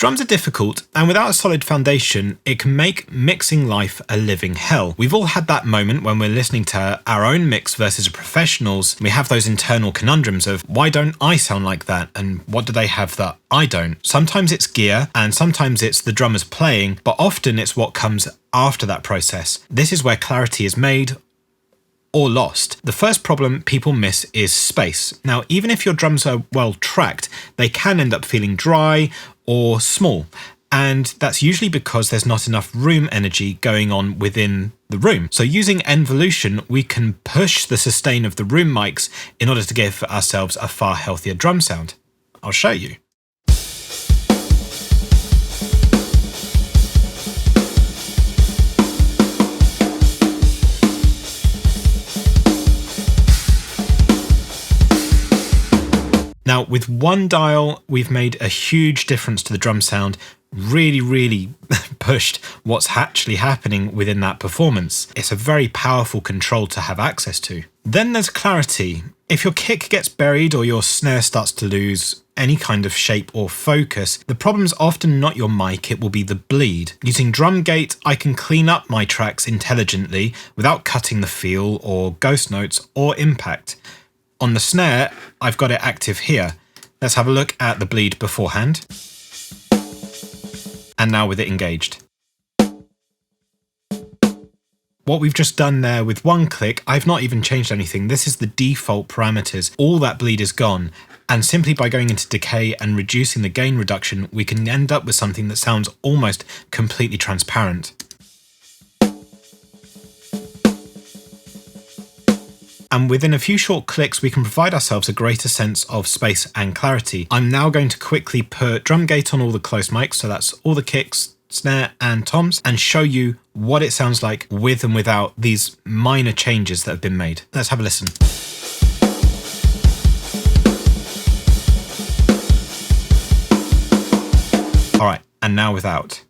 Drums are difficult, and without a solid foundation, it can make mixing life a living hell. We've all had that moment when we're listening to our own mix versus a professional's. We have those internal conundrums of, why don't I sound like that? And what do they have that I don't? Sometimes it's gear, and sometimes it's the drummers playing, but often it's what comes after that process. This is where clarity is made or lost. The first problem people miss is space. Now, even if your drums are well tracked, they can end up feeling dry or small. And that's usually because there's not enough room energy going on within the room. So using Envolution, we can push the sustain of the room mics in order to give ourselves a far healthier drum sound. I'll show you. Now, with one dial, we've made a huge difference to the drum sound, really pushed what's actually happening within that performance. It's a very powerful control to have access to. Then there's clarity. If your kick gets buried or your snare starts to lose any kind of shape or focus, the problem's often not your mic, it will be the bleed. Using drum gate, I can clean up my tracks intelligently without cutting the feel or ghost notes or impact. On the snare, I've got it active here. Let's have a look at the bleed beforehand. And now with it engaged. What we've just done there with one click, I've not even changed anything. This is the default parameters. All that bleed is gone. And simply by going into decay and reducing the gain reduction, we can end up with something that sounds almost completely transparent. And within a few short clicks, we can provide ourselves a greater sense of space and clarity. I'm now going to quickly put drum gate on all the close mics, so that's all the kicks, snare and toms, and show you what it sounds like with and without these minor changes that have been made. Let's have a listen. All right, and now without.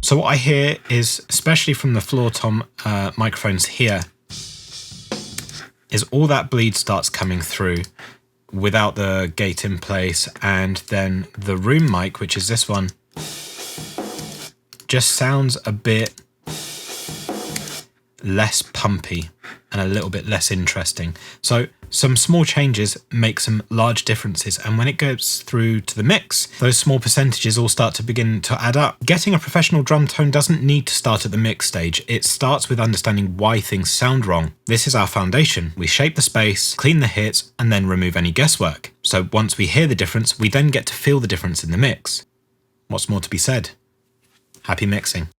So what I hear is, especially from the floor tom microphones here, is all that bleed starts coming through without the gate in place, and then the room mic, which is this one, just sounds a bit less pumpy and a little bit less interesting. So some small changes make some large differences, and when it goes through to the mix, those small percentages all start to begin to add up. Getting a professional drum tone doesn't need to start at the mix stage. It starts with understanding why things sound wrong. This is our foundation. We shape the space, clean the hits, and then remove any guesswork. So once we hear the difference, we then get to feel the difference in the mix. What's more to be said? Happy mixing.